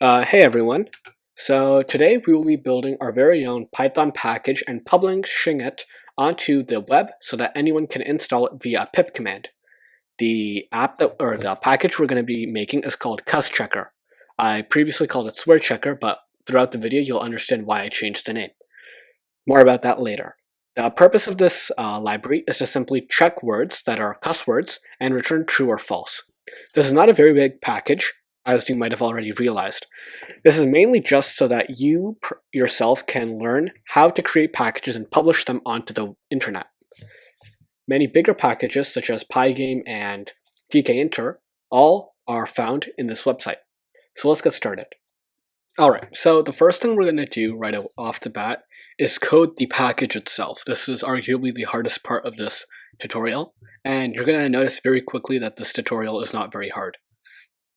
Hey everyone. So today we will be building our very own Python package and publishing it onto the web so that anyone can install it via a pip command. The package we're going to be making is called CussChecker. I previously called it SwearChecker, but throughout the video you'll understand why I changed the name. More about that later. The purpose of this library is to simply check words that are cuss words and return true or false. This is not a very big package, as you might have already realized. This is mainly just so that you yourself can learn how to create packages and publish them onto the internet. Many bigger packages such as Pygame and dkinter all are found in this website. So let's get started. Alright, so the first thing we're going to do right off the bat is code the package itself. This is arguably the hardest part of this tutorial, and you're going to notice very quickly that this tutorial is not very hard.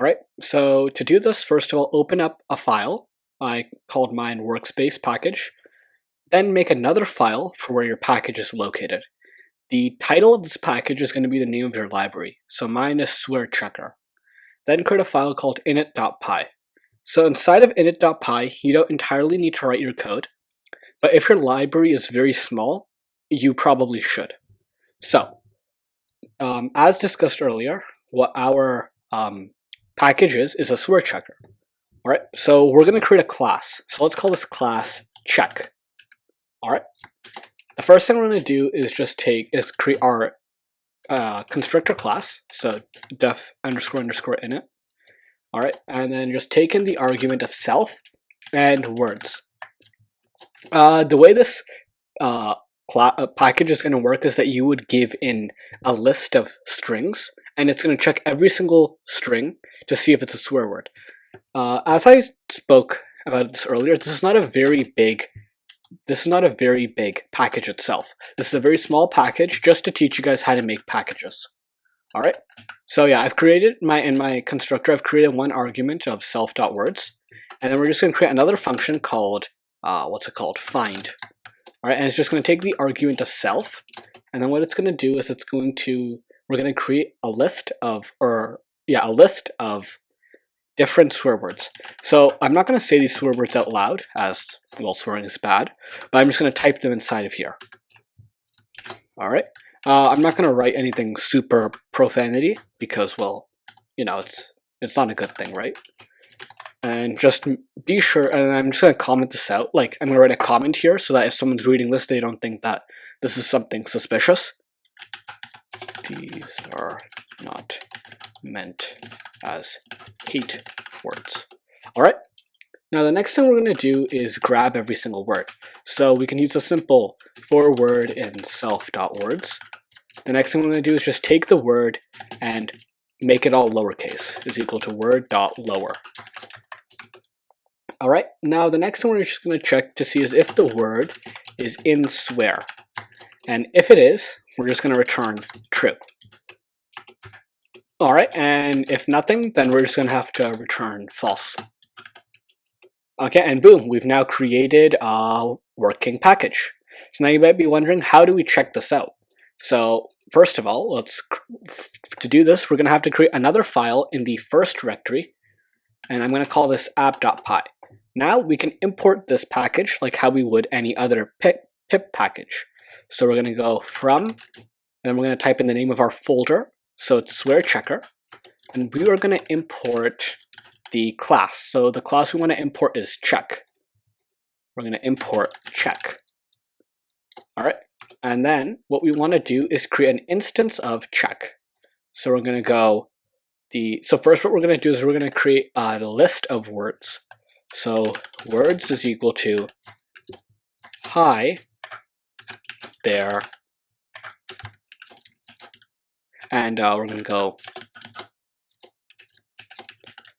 Alright, so to do this, first of all, open up a file. I called mine workspace package. Then make another file for where your package is located. The title of this package is going to be the name of your library, so mine is SwearChecker. Then create a file called init.py. So inside of init.py, you don't entirely need to write your code, but if your library is very small, you probably should. So, as discussed earlier, what our package is a SwearChecker. Alright, so we're going to create a class. So let's call this class check. Alright, the first thing we're going to do is create our constructor class. So def __ init. Alright, and then just take in the argument of self and words. The way this package is going to work is that you would give in a list of strings, and it's going to check every single string to see if it's a swear word. As I spoke about this earlier, this is not a very big package itself. This is a very small package just to teach you guys how to make packages. Alright, so yeah, in my constructor, I've created one argument of self.words, and then we're just going to create another function called, find. Alright, and it's just going to take the argument of self, and then what it's going to do is we're going to create a list of different swear words. So I'm not going to say these swear words out loud, as, well, swearing is bad, but I'm just going to type them inside of here. Alright. I'm not going to write anything super profanity because, well, you know, it's not a good thing, right? And just be sure, and I'm just going to comment this out. Like, I'm going to write a comment here so that if someone's reading this, they don't think that this is something suspicious. These are not meant as hate words. Alright. Now the next thing we're going to do is grab every single word. So we can use a simple for word in self.words. The next thing we're going to do is just take the word and make it all lowercase, is equal to word.lower. Alright, now the next thing we're just going to check to see is if the word is in swear. And if it is, we're just going to return true. Alright, and if nothing, then we're just going to have to return false. Okay, and boom, we've now created a working package. So now you might be wondering, how do we check this out? So first of all, to do this, we're going to have to create another file in the first directory, and I'm going to call this app.py. Now we can import this package like how we would any other pip package. So we're going to go from, and we're going to type in the name of our folder, so it's SwearChecker, and we are going to import the class. So the class we want to import is check. We're going to import check. Alright, and then what we want to do is create an instance of check. So we're going to go, so first what we're going to do is we're going to create a list of words. So words is equal to hi there, and we're going to go,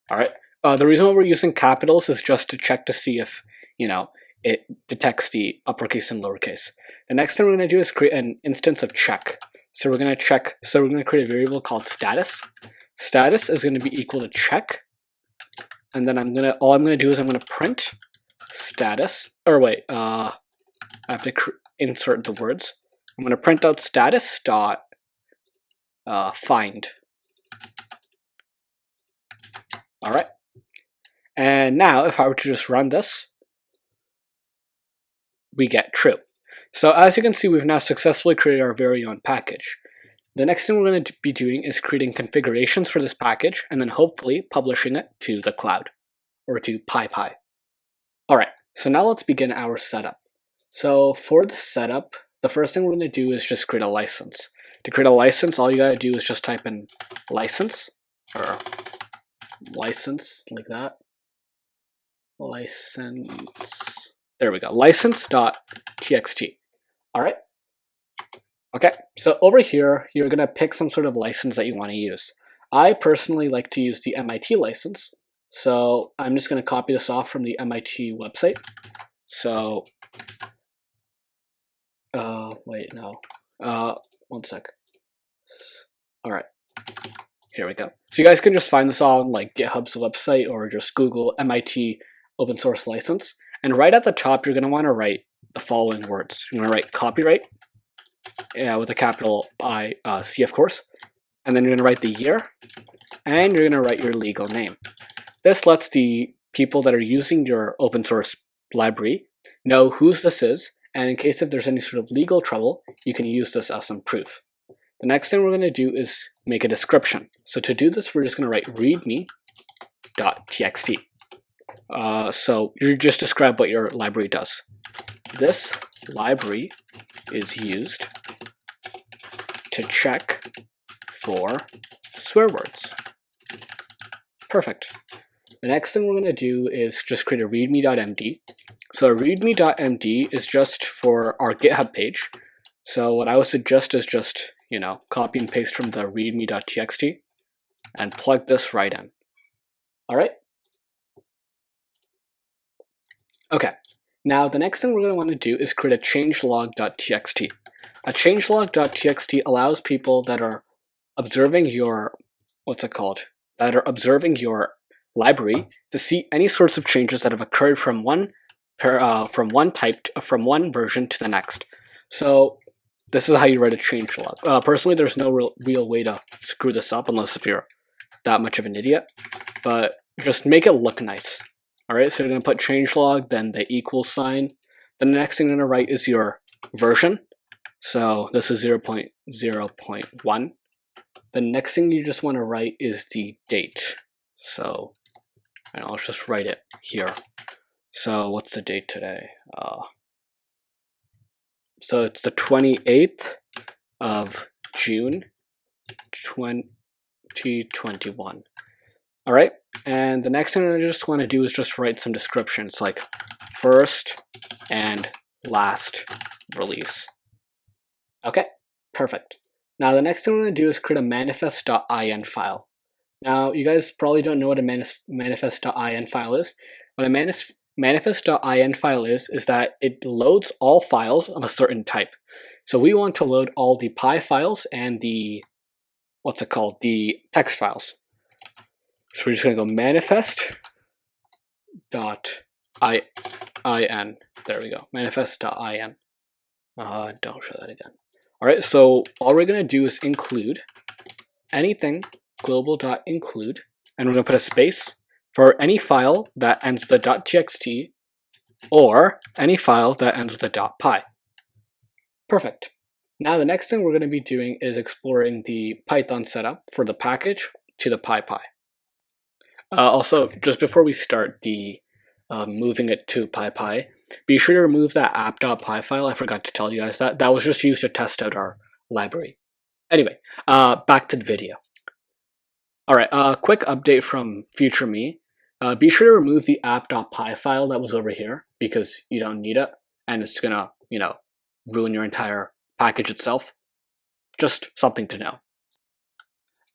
alright. The reason why we're using capitals is just to check to see if, you know, it detects the uppercase and lowercase. The next thing we're going to do is create an instance of check. So we're going to create a variable called status. Status is going to be equal to check. And then all I'm going to do is I'm going to print status, or wait, I have to insert the words. I'm going to print out status dot find. All right. And now if I were to just run this, we get true. So as you can see, we've now successfully created our very own package. The next thing we're going to be doing is creating configurations for this package and then hopefully publishing it to the cloud or to PyPi. All right, so now let's begin our setup. So for the setup, the first thing we're going to do is just create a license. To create a license, all you got to do is just type in license or license like that. License. There we go. License.txt. All right. Okay, so over here, you're going to pick some sort of license that you want to use. I personally like to use the MIT license. So I'm just going to copy this off from the MIT website. So, wait, no. One sec. All right, here we go. So you guys can just find this on like GitHub's website or just Google MIT open source license. And right at the top, you're going to want to write the following words. You're going to write copyright, with a capital C, of course. And then you're going to write the year, and you're going to write your legal name. This lets the people that are using your open source library know whose this is, and in case if there's any sort of legal trouble, you can use this as some proof. The next thing we're going to do is make a description. So to do this, we're just going to write readme.txt. So you just describe what your library does. This library is used to check for swear words. Perfect. The next thing we're going to do is just create a readme.md. So a readme.md is just for our GitHub page. So what I would suggest is just, copy and paste from the readme.txt and plug this right in. All right. Okay. Now the next thing we're going to want to do is create a changelog.txt. A changelog.txt allows people that are observing your, that are observing your library to see any sorts of changes that have occurred from one version to the next. So this is how you write a changelog. Personally, there's no real way to screw this up unless if you're that much of an idiot, but just make it look nice. All right, so you're going to put changelog, then the equal sign. Then the next thing you're going to write is your version. So this is 0.0.1. The next thing you just want to write is the date. So I'll just write it here. So what's the date today? So it's the 28th of June, 2021. All right, and the next thing I just want to do is just write some descriptions like first and last release. Okay, perfect. Now the next thing we're going to do is create a manifest.in file. Now you guys probably don't know what a manifest.in file is. What a manifest.in file is that it loads all files of a certain type. So we want to load all the Py files and the, the text files. So we're just going to go manifest.in. There we go, manifest.in. Don't show that again. All right, so all we're going to do is include anything global.include, and we're going to put a space for any file that ends with a .txt or any file that ends with a .py. Perfect. Now the next thing we're going to be doing is exploring the Python setup for the package to the PyPi. Also, just before we start the moving it to PyPi, be sure to remove that app.py file. I forgot to tell you guys that. That was just used to test out our library. Anyway, back to the video. All right, quick update from future me. Be sure to remove the app.py file that was over here because you don't need it, and it's gonna, ruin your entire package itself. Just something to know.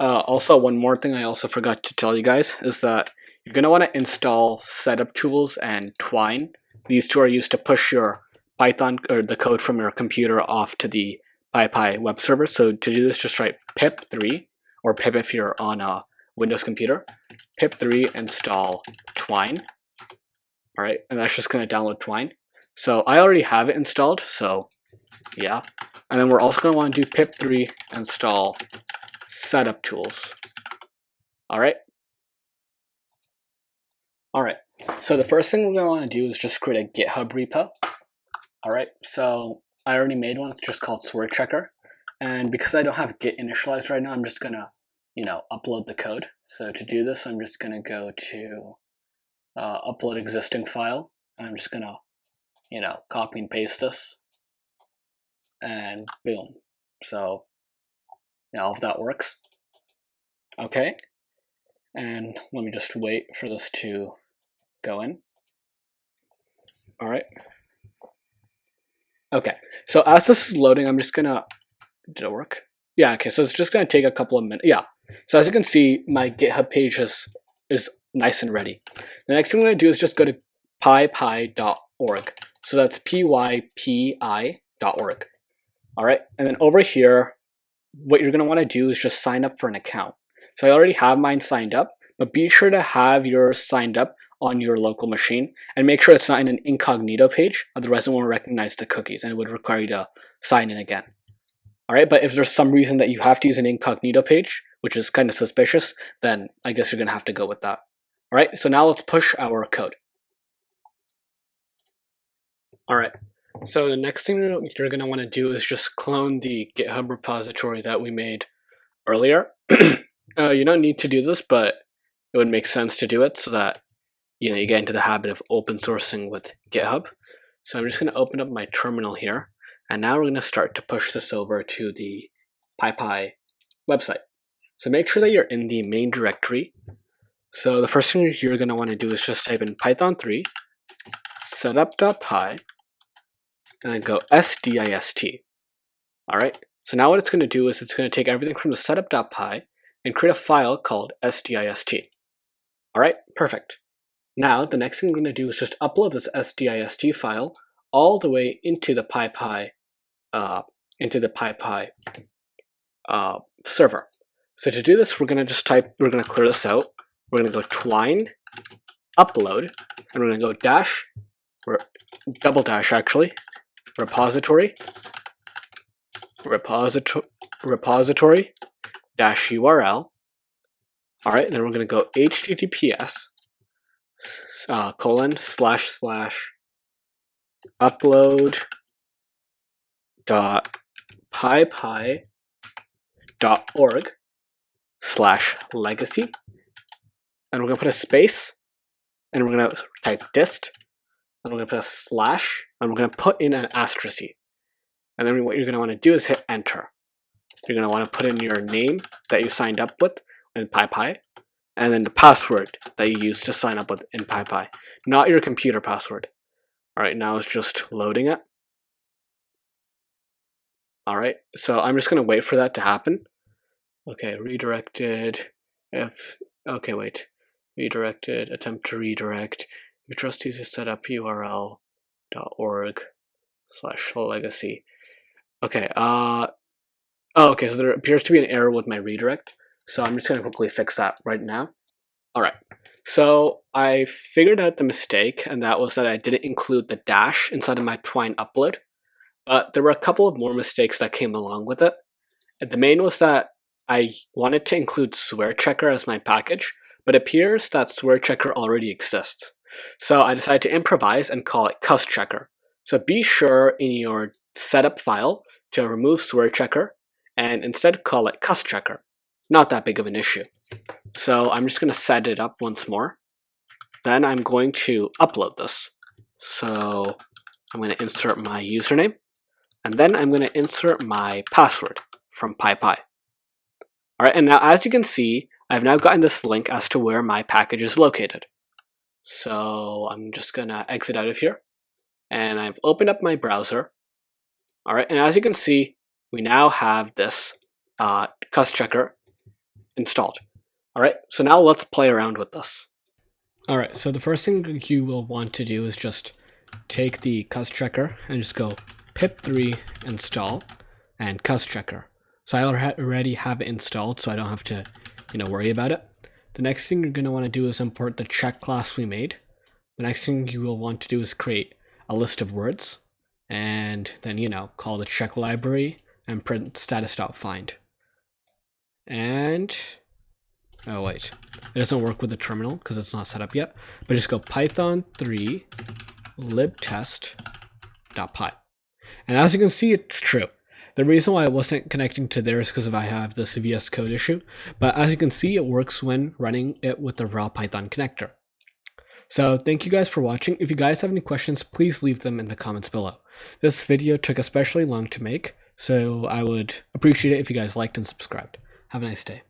Also, one more thing I also forgot to tell you guys is that you're going to want to install setup tools and Twine. These two are used to push your Python or the code from your computer off to the PyPi web server. So to do this, just write pip3, or pip if you're on a Windows computer, pip3 install Twine. All right, and that's just going to download Twine. So I already have it installed, so yeah. And then we're also going to want to do pip3 install setup tools. All right. All right, so the first thing we're going to want to do is just create a GitHub repo. All right, so I already made one. It's just called Swear Checker. And because I don't have Git initialized right now, I'm just going to, upload the code. So to do this, I'm just going to go to upload existing file. I'm just going to, copy and paste this. And boom. So, if that works. Okay. And let me just wait for this to go in. All right. Okay, so as this is loading, I'm just gonna, did it work? Yeah, okay, so it's just gonna take a couple of minutes. Yeah, so as you can see, my GitHub page is nice and ready. The next thing I'm gonna do is just go to pypi.org. So that's pypi.org. All right, and then over here, what you're gonna wanna do is just sign up for an account. So I already have mine signed up, but be sure to have yours signed up on your local machine and make sure it's not in an incognito page, otherwise it won't recognize the cookies and it would require you to sign in again. All right, but if there's some reason that you have to use an incognito page, which is kind of suspicious, then I guess you're gonna have to go with that. All right, so now let's push our code. All right, so the next thing you're gonna wanna do is just clone the GitHub repository that we made earlier. You don't need to do this, but it would make sense to do it so that you get into the habit of open sourcing with GitHub. So I'm just going to open up my terminal here, and now we're going to start to push this over to the PyPi website. So make sure that you're in the main directory. So the first thing you're going to want to do is just type in python3 setup.py and then go sdist. All right. So now what it's going to do is it's going to take everything from the setup.py and create a file called sdist. All right, perfect. Now, the next thing we're going to do is just upload this sdist file all the way into the PyPi server. So to do this, we're going to clear this out. We're going to go twine upload, and we're going to go double dash actually, repository dash URL. All right, then we're going to go https upload.pypi.org/legacy, and we're going to put a space, and we're going to type dist, and we're going to put a slash, and we're going to put in an asterisk. And then what you're going to want to do is hit enter. You're going to want to put in your name that you signed up with in PyPi, and then the password that you used to sign up with in PyPi, not your computer password. All right, now it's just loading it. All right, so I'm just going to wait for that to happen. Okay, redirected. Redirected, attempt to redirect. Your trust user setup url.org/legacy. Okay, okay, so there appears to be an error with my redirect. So I'm just going to quickly fix that right now. All right, so I figured out the mistake, and that was that I didn't include the dash inside of my twine upload. But there were a couple of more mistakes that came along with it. And the main was that I wanted to include Swear Checker as my package, but it appears that Swear Checker already exists. So I decided to improvise and call it Cuss Checker. So be sure in your setup file to remove Swear Checker and instead call it Cuss Checker. Not that big of an issue. So I'm just going to set it up once more. Then I'm going to upload this. So I'm going to insert my username, and then I'm going to insert my password from PyPi. All right, and now as you can see, I've now gotten this link as to where my package is located. So I'm just going to exit out of here, and I've opened up my browser. All right, and as you can see, we now have this Cuss Checker installed. All right, so now let's play around with this. All right, so the first thing you will want to do is just take the Cuss Checker and just go pip3 install and Cuss Checker. So I already have it installed, so I don't have to, worry about it. The next thing you're going to want to do is import the check class we made. The next thing you will want to do is create a list of words, and then, call the check library and print status.find. And Oh wait, it doesn't work with the terminal because it's not set up yet. But just go python 3 libtest.py. And as you can see, it's true. The reason why I wasn't connecting to there is because I have this VS Code issue. But as you can see, it works when running it with the raw Python connector. So thank you guys for watching. If you guys have any questions, please leave them in the comments below. This video took especially long to make, so I would appreciate it if you guys liked and subscribed. Have a nice day.